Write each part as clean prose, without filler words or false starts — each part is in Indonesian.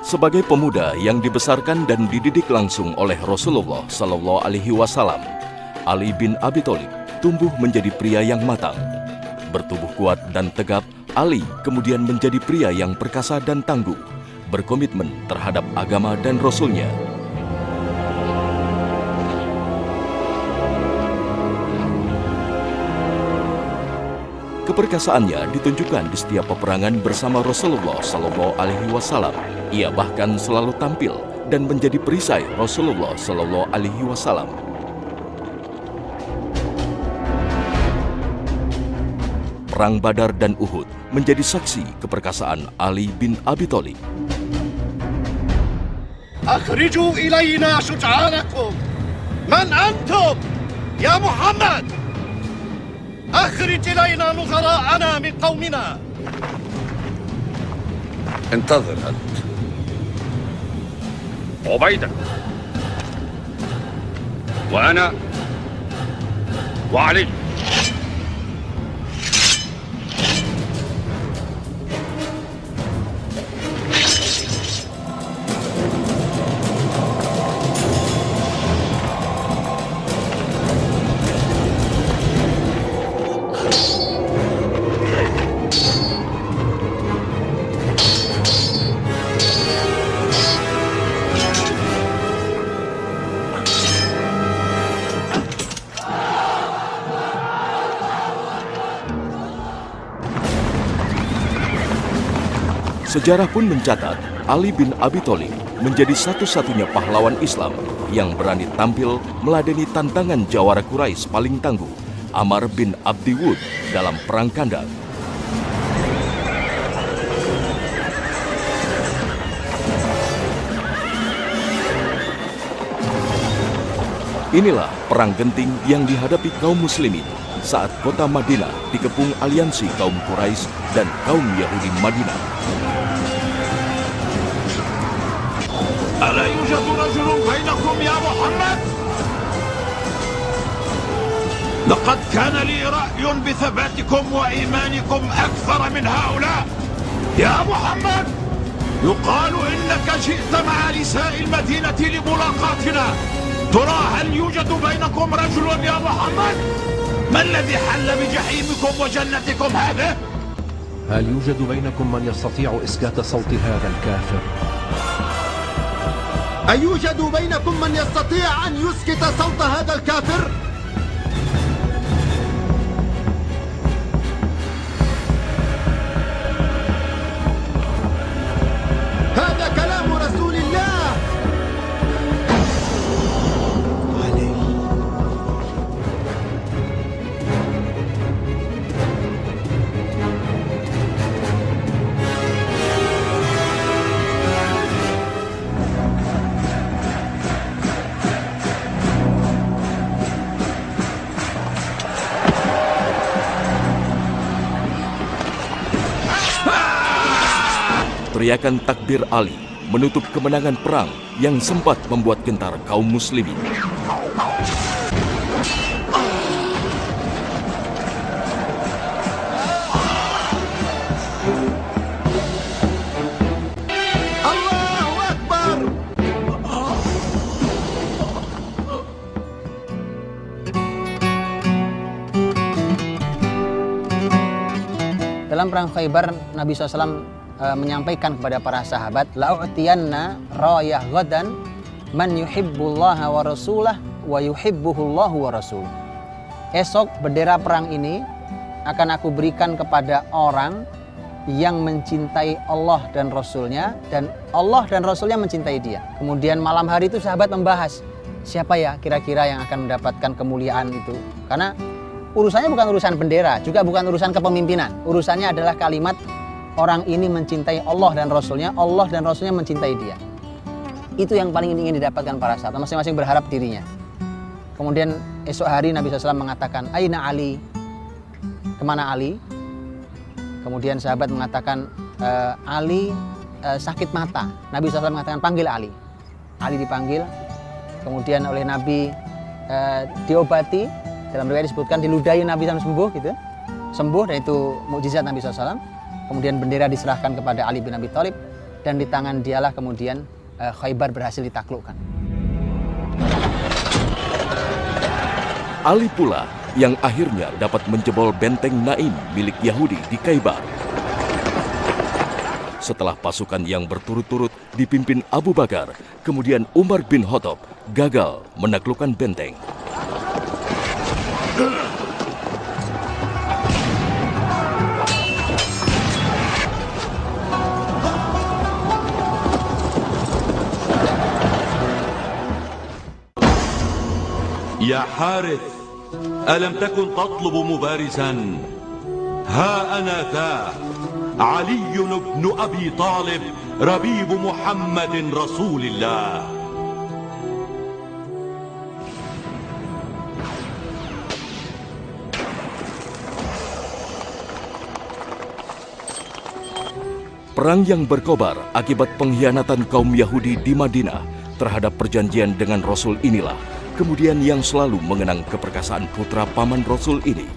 Sebagai pemuda yang dibesarkan dan dididik langsung oleh Rasulullah Sallallahu Alaihi Wasallam, Ali bin Abi Thalib tumbuh menjadi pria yang matang. Bertubuh kuat dan tegap, Ali kemudian menjadi pria yang perkasa dan tangguh, berkomitmen terhadap agama dan Rasul-Nya. Keperkasaannya ditunjukkan di setiap peperangan bersama Rasulullah Sallallahu Alaihi Wasallam. Ia bahkan selalu tampil dan menjadi perisai Rasulullah Sallallahu Alaihi Wasallam. Perang Badar dan Uhud menjadi saksi keperkasaan Ali bin Abi Thalib. Akhriju ilayna syuja'anakum. Man antum? Ya Muhammad! أخرج إلينا نظراءنا من قومنا. انتظر أنت. عبيدة وأنا وعلي. Sejarah pun mencatat Ali bin Abi Thalib menjadi satu-satunya pahlawan Islam yang berani tampil meladeni tantangan jawara Quraisy paling tangguh, Amr bin Abdi Wud, dalam Perang Khandaq. Inilah perang genting yang dihadapi kaum muslimin saat kota Madinah dikepung aliansi kaum Quraisy dan kaum Yahudi Madinah. ألا يوجد رجل بينكم يا محمد؟ لقد كان لي رأي بثباتكم وإيمانكم أكثر من هؤلاء. يا محمد، يقال إنك جئت مع نساء المدينة لملاقاتنا. ترى هل يوجد بينكم رجل يا محمد؟ ما الذي حل بجحيمكم وجنتكم هذه؟ هل يوجد بينكم من يستطيع إسكات صوت هذا الكافر؟ أيوجد بينكم من يستطيع أن يسكت صوت هذا الكافر؟ هذا كلام رسول الله. Teriakan takbir Ali menutup kemenangan perang yang sempat membuat gentar kaum muslimin. Allahu Akbar. Dalam perang Khaybar, Nabi SAW menyampaikan kepada para sahabat, la'u'tiyanna rayah ghadan man yuhibbullaha wa rasulah wa yuhibbuhullahu wa rasuluh. Esok bendera perang ini akan aku berikan kepada orang yang mencintai Allah dan Rasulnya, dan Allah dan Rasulnya mencintai dia. Kemudian malam hari itu sahabat membahas, siapa ya kira-kira yang akan mendapatkan kemuliaan itu. Karena urusannya bukan urusan bendera, juga bukan urusan kepemimpinan. Urusannya adalah kalimat orang ini mencintai Allah dan Rasulnya mencintai dia. Itu yang paling ingin didapatkan para sahabat, masing-masing berharap dirinya. Kemudian esok hari Nabi SAW mengatakan, Aina Ali? Kemana Ali? Kemudian sahabat mengatakan, Ali sakit mata. Nabi SAW mengatakan, panggil Ali. Ali dipanggil, kemudian oleh Nabi diobati. Dalam riwayat disebutkan diludahi Nabi SAW sembuh gitu. Sembuh, dan itu mukjizat Nabi SAW. Kemudian bendera diserahkan kepada Ali bin Abi Thalib. dan di tangan dialah kemudian Khaybar berhasil ditaklukkan. Ali pula yang akhirnya dapat menjebol benteng Naim milik Yahudi di Khaybar. Setelah pasukan yang berturut-turut dipimpin Abu Bakar, kemudian Umar bin Khattab gagal menaklukkan benteng. يا حارث ألم تكن تطلب مبارزا ها أنا ذا علي بن أبي طالب ربيب محمد رسول الله. Perang yang berkobar akibat pengkhianatan kaum Yahudi di Madinah terhadap perjanjian dengan Rasul inilah kemudian yang selalu mengenang keperkasaan putra paman Rasul ini.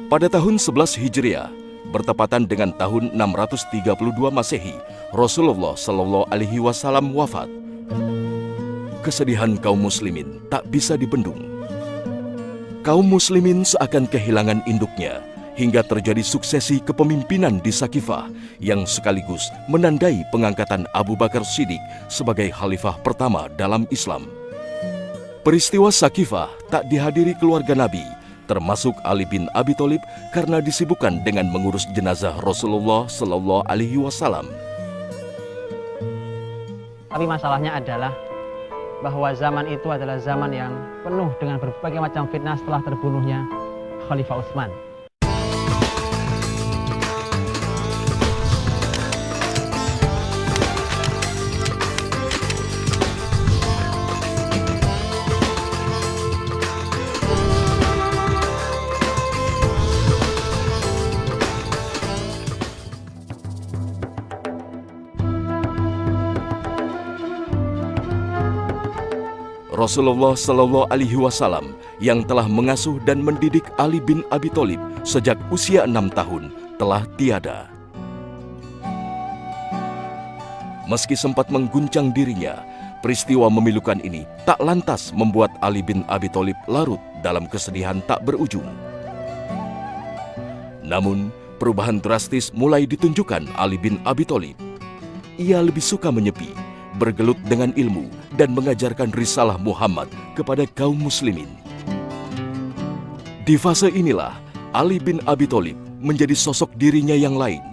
Pada tahun 11 Hijriah, bertepatan dengan tahun 632 Masehi, Rasulullah Shallallahu Alaihi Wasallam wafat. Kesedihan kaum muslimin tak bisa dibendung. Kaum muslimin seakan kehilangan induknya, hingga terjadi suksesi kepemimpinan di Sakifah yang sekaligus menandai pengangkatan Abu Bakar Siddiq sebagai khalifah pertama dalam Islam. Peristiwa Sakifah tak dihadiri keluarga Nabi, termasuk Ali bin Abi Thalib karena disibukkan dengan mengurus jenazah Rasulullah Shallallahu Alaihi Wasallam. Tapi masalahnya adalah bahwa zaman itu adalah zaman yang penuh dengan berbagai macam fitnah setelah terbunuhnya Khalifah Utsman. Rasulullah Shallallahu Alaihi Wasallam yang telah mengasuh dan mendidik Ali bin Abi Thalib sejak usia 6 tahun telah tiada. Meski sempat mengguncang dirinya, peristiwa memilukan ini tak lantas membuat Ali bin Abi Thalib larut dalam kesedihan tak berujung. Namun, perubahan drastis mulai ditunjukkan Ali bin Abi Thalib. Ia lebih suka menyepi, bergelut dengan ilmu, dan mengajarkan risalah Muhammad kepada kaum muslimin. Di fase inilah, Ali bin Abi Thalib menjadi sosok dirinya yang lain.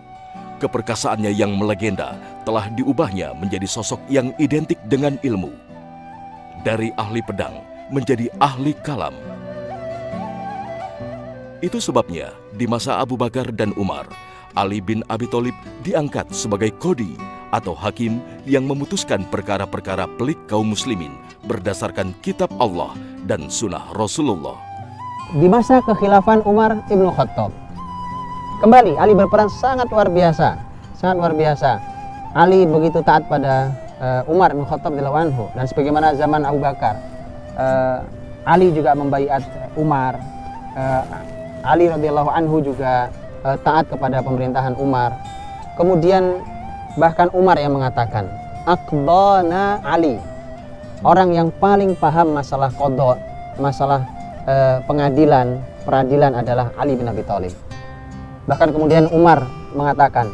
Keperkasaannya yang melegenda telah diubahnya menjadi sosok yang identik dengan ilmu. Dari ahli pedang menjadi ahli kalam. Itu sebabnya di masa Abu Bakar dan Umar, Ali bin Abi Thalib diangkat sebagai qadhi atau hakim yang memutuskan perkara-perkara pelik kaum muslimin berdasarkan kitab Allah dan sunnah Rasulullah. Di masa kekhilafan Umar ibn Khattab, kembali Ali berperan sangat luar biasa, sangat luar biasa. Ali begitu taat pada Umar ibn Khattab radhiyallahu anhu, dan sebagaimana zaman Abu Bakar, Ali juga membaiat Umar. Ali radhiyallahu anhu juga taat kepada pemerintahan Umar. Kemudian bahkan Umar yang mengatakan, "Aqdana Ali." Orang yang paling paham masalah qadha, masalah pengadilan, peradilan adalah Ali bin Abi Thalib. Bahkan kemudian Umar mengatakan,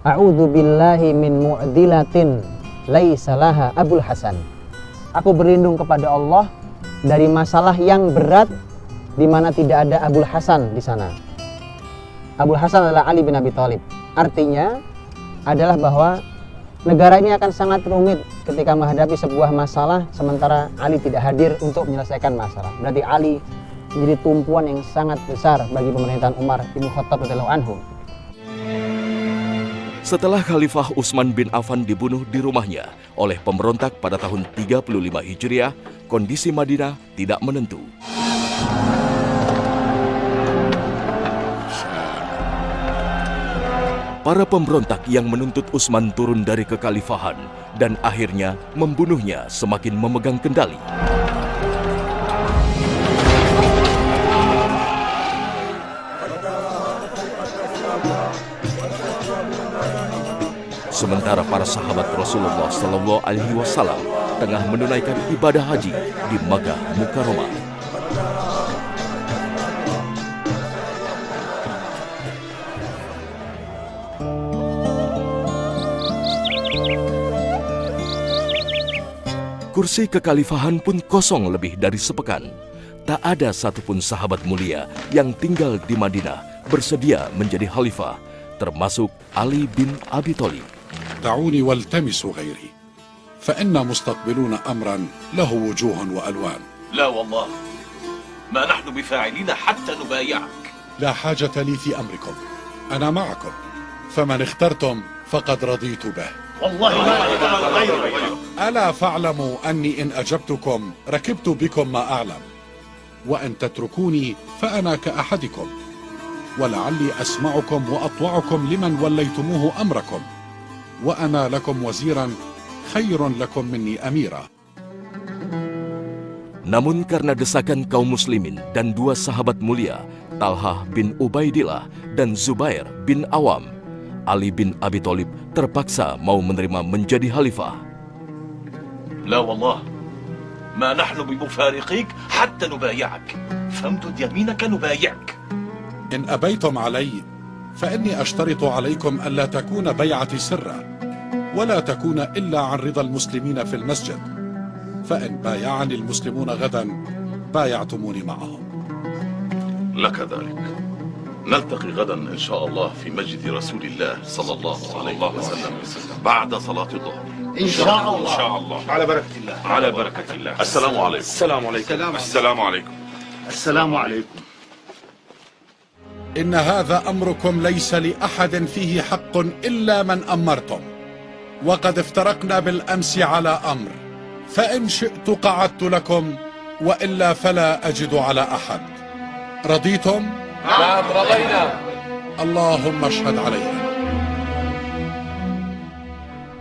"A'udzu billahi min mu'dilatin laisa laha Abul Hasan." Aku berlindung kepada Allah dari masalah yang berat di mana tidak ada Abul Hasan di sana. Abul Hasan adalah Ali bin Abi Thalib. Artinya adalah bahwa negara ini akan sangat rumit ketika menghadapi sebuah masalah sementara Ali tidak hadir untuk menyelesaikan masalah. Berarti Ali menjadi tumpuan yang sangat besar bagi pemerintahan Umar bin Khattab radhiyallahu anhu. Setelah Khalifah Utsman bin Affan dibunuh di rumahnya oleh pemberontak pada tahun 35 Hijriah, kondisi Madinah tidak menentu. Para pemberontak yang menuntut Utsman turun dari kekhalifahan dan akhirnya membunuhnya semakin memegang kendali. Sementara para sahabat Rasulullah Sallallahu Alaihi Wasallam tengah menunaikan ibadah haji di Makkah Mukarramah. Kursi kekhalifahan pun kosong lebih dari sepekan. Tak ada satupun sahabat mulia yang tinggal di Madinah bersedia menjadi khalifah, termasuk Ali bin Abi Thalib. دعوني والتمسوا غيري فإنا مستقبلون أمرا له وجوه وألوان. لا والله ما نحن بفاعلين حتى نبايعك. لا حاجة لي في أمركم، أنا معكم، فمن اخترتم فقد رضيت به. والله ما نقبل غيرك. ألا فاعلموا أني إن أجبتكم ركبت بكم ما أعلم، وإن تتركوني فأنا كأحدكم، ولعلي أسمعكم وأطوعكم لمن وليتموه أمركم، وأنا لكم وزيرا خير لكم مني أميرا. Namun karena desakan kaum muslimin dan dua sahabat mulia, Talhah bin Ubaidillah dan Zubair bin Awam, Ali bin Abi Thalib terpaksa mau menerima menjadi khalifah. لا والله ما نحن بمفارقيك حتى نبايعك، فامدد يمينك نبايعك. إن أبيتم علي فإني أشترط عليكم ألا تكون بيعتي سرا، ولا تكون إلا عن رضا المسلمين في المسجد، فإن بايعني المسلمون غدا بايعتموني معهم. لك ذلك. نلتقي غدا إن شاء الله في مسجد رسول الله صلى الله عليه وسلم بعد صلاة الظهر. إن شاء الله. إن شاء الله. على بركة الله. على بركة الله. السلام عليكم. السلام عليكم. السلام عليكم. السلام عليكم. إن هذا أمركم ليس لأحد فيه حق إلا من أمرتم، وقد افترقنا بالأمس على أمر، فإن شئت قعدت لكم وإلا فلا أجد على أحد. رضيتم؟ نعم رضينا. اللهم اشهد علينا.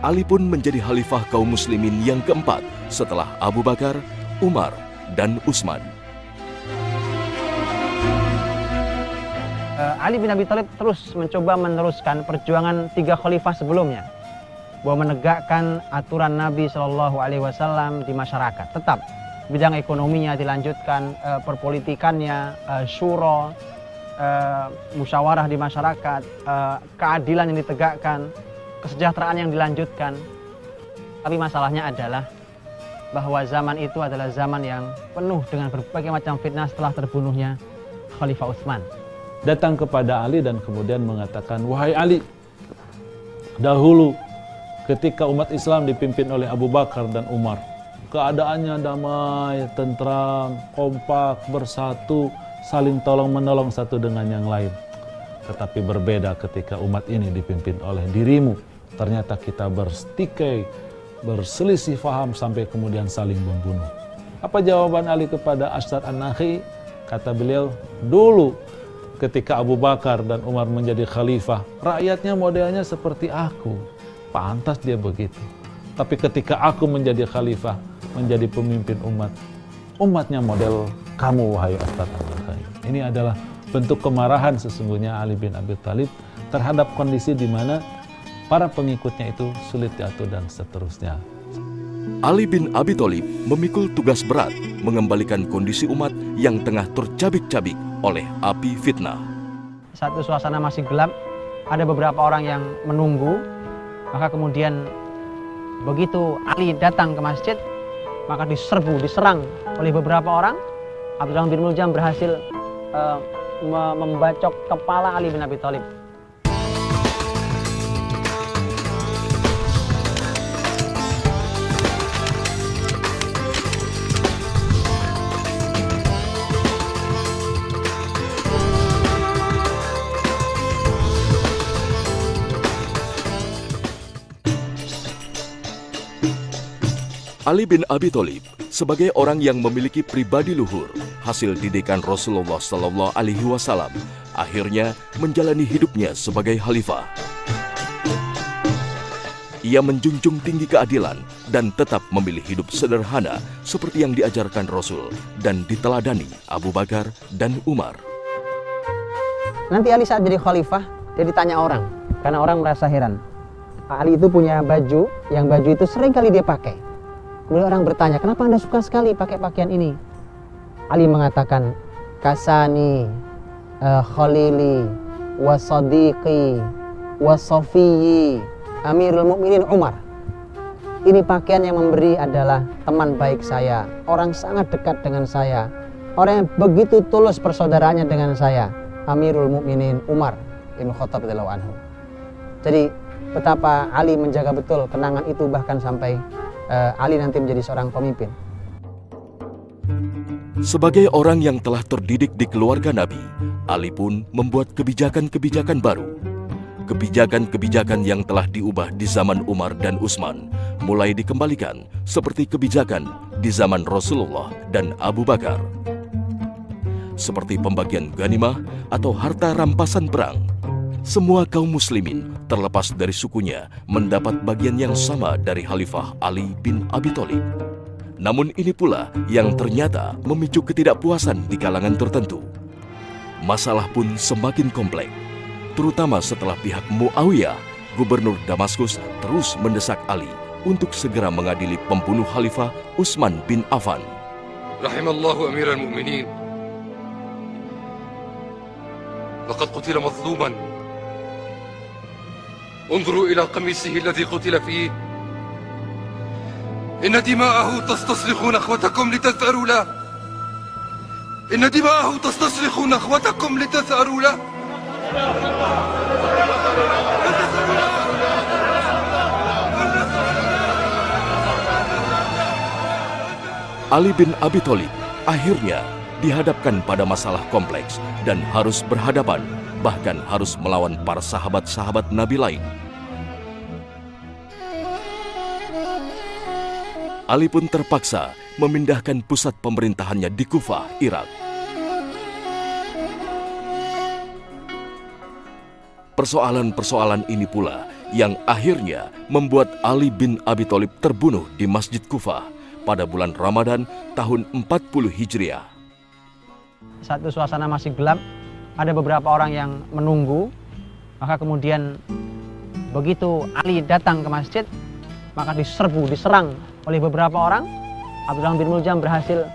Ali pun menjadi khalifah kaum muslimin yang keempat setelah Abu Bakar, Umar, dan Utsman. Ali bin Abi Thalib terus mencoba meneruskan perjuangan tiga khalifah sebelumnya, bahwa menegakkan aturan Nabi Shallallahu Alaihi Wasallam di masyarakat. Tetap bidang ekonominya dilanjutkan, perpolitikannya, syuro, musyawarah di masyarakat, keadilan yang ditegakkan, kesejahteraan yang dilanjutkan. Tapi masalahnya adalah bahwa zaman itu adalah zaman yang penuh dengan berbagai macam fitnah setelah terbunuhnya Khalifah Utsman. Datang kepada Ali dan kemudian mengatakan, wahai Ali, dahulu ketika umat Islam dipimpin oleh Abu Bakar dan Umar, keadaannya damai, tentram, kompak, bersatu, saling tolong-menolong satu dengan yang lain. Tetapi berbeda ketika umat ini dipimpin oleh dirimu. Ternyata kita bertikai, berselisih faham sampai kemudian saling membunuh. Apa jawaban Ali kepada Ashdad An-Nakhi? Kata beliau, dulu ketika Abu Bakar dan Umar menjadi khalifah, rakyatnya modelnya seperti aku. Pantas dia begitu. Tapi ketika aku menjadi khalifah, menjadi pemimpin umat, umatnya model kamu, wahai Ashdad An-Nakhi. Ini adalah bentuk kemarahan sesungguhnya Ali bin Abi Thalib terhadap kondisi di mana para pengikutnya itu sulit diatur dan seterusnya. Ali bin Abi Thalib memikul tugas berat mengembalikan kondisi umat yang tengah tercabik-cabik oleh api fitnah. Satu suasana masih gelap, ada beberapa orang yang menunggu, maka kemudian begitu Ali datang ke masjid, maka diserang oleh beberapa orang. Abdurrahman bin Muljam berhasil membacok kepala Ali bin Abi Thalib. Ali bin Abi Thalib sebagai orang yang memiliki pribadi luhur, hasil didikan Rasulullah Sallallahu Alaihi Wasallam, akhirnya menjalani hidupnya sebagai khalifah. Ia menjunjung tinggi keadilan dan tetap memilih hidup sederhana seperti yang diajarkan Rasul dan diteladani Abu Bakar dan Umar. Nanti Ali saat jadi khalifah, dia ditanya orang, karena orang merasa heran. Ali itu punya baju, yang baju itu sering kali dia pakai. Kemudian orang bertanya, kenapa Anda suka sekali pakai pakaian ini? Ali mengatakan, kasani, khalili, wasadiqi, wasofiyi, Amirul Mukminin Umar. Ini pakaian yang memberi adalah teman baik saya, orang sangat dekat dengan saya, orang yang begitu tulus persaudaraannya dengan saya, Amirul Mukminin Umar bin Khattab radhiyallahu anhu. Jadi betapa Ali menjaga betul kenangan itu, bahkan sampai Ali nanti menjadi seorang pemimpin. Sebagai orang yang telah terdidik di keluarga Nabi, Ali pun membuat kebijakan-kebijakan baru. Kebijakan-kebijakan yang telah diubah di zaman Umar dan Utsman mulai dikembalikan seperti kebijakan di zaman Rasulullah dan Abu Bakar. Seperti pembagian ghanimah atau harta rampasan perang. Semua kaum muslimin terlepas dari sukunya mendapat bagian yang sama dari Khalifah Ali bin Abi Thalib. Namun ini pula yang ternyata memicu ketidakpuasan di kalangan tertentu. Masalah pun semakin kompleks, terutama setelah pihak Muawiyah, gubernur Damaskus, terus mendesak Ali untuk segera mengadili pembunuh Khalifah Utsman bin Affan. Rahimallahu Amiral Mu'minin. Laqad qutila mazluman. انظروا إلى قميصه الذي قتل فيه. إن دماءه تستصرخ نخوتكم لتثأروا له. إن دماءه تستصرخ نخوتكم لتثأروا له. Ali bin Abi Thalib akhirnya dihadapkan pada masalah kompleks dan harus berhadapan, bahkan harus melawan para sahabat-sahabat Nabi lain. Ali pun terpaksa memindahkan pusat pemerintahannya di Kufah, Irak. Persoalan-persoalan ini pula yang akhirnya membuat Ali bin Abi Thalib terbunuh di Masjid Kufah pada bulan Ramadan tahun 40 Hijriah. Saat itu suasana masih gelap, ada beberapa orang yang menunggu, maka kemudian begitu Ali datang ke masjid, maka diserang oleh beberapa orang. Abdullah bin Muljam berhasil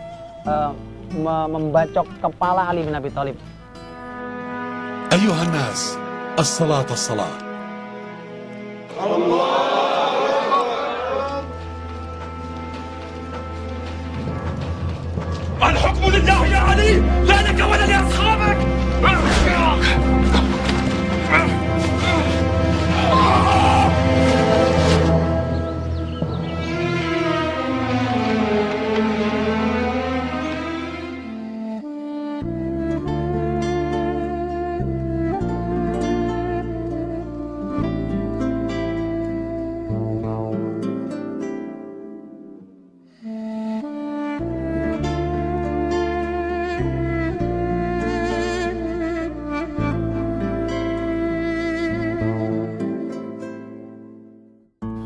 membacok kepala Ali bin Abi Thalib. أيها الناس الصلاة الصلاة. الحكم لله يا علي، لا لك ولا لأصحابك.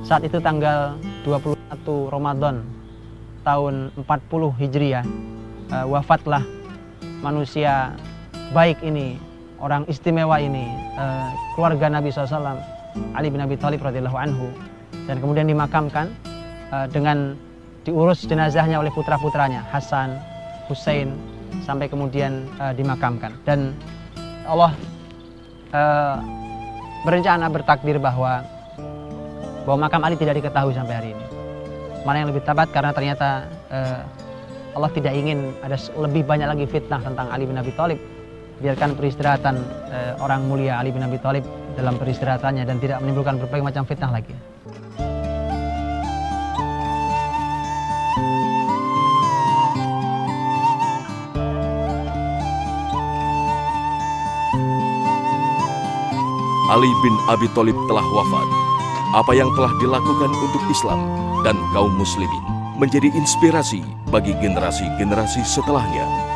Saat itu tanggal 21 Ramadan tahun 40 Hijriah, wafatlah manusia baik ini, orang istimewa ini, keluarga Nabi SAW, Ali bin Abi Thalib radhiyallahu anhu, dan kemudian dimakamkan dengan diurus jenazahnya oleh putra-putranya Hasan, Hussein, sampai kemudian dimakamkan. Dan Allah berencana, bertakdir bahwa makam Ali tidak diketahui sampai hari ini. Mana yang lebih tepat, karena ternyata Allah tidak ingin ada lebih banyak lagi fitnah tentang Ali bin Abi Thalib. Biarkan peristirahatan orang mulia Ali bin Abi Thalib dalam peristirahatannya dan tidak menimbulkan berbagai macam fitnah lagi. Ali bin Abi Thalib telah wafat. Apa yang telah dilakukan untuk Islam dan kaum muslimin menjadi inspirasi bagi generasi-generasi setelahnya.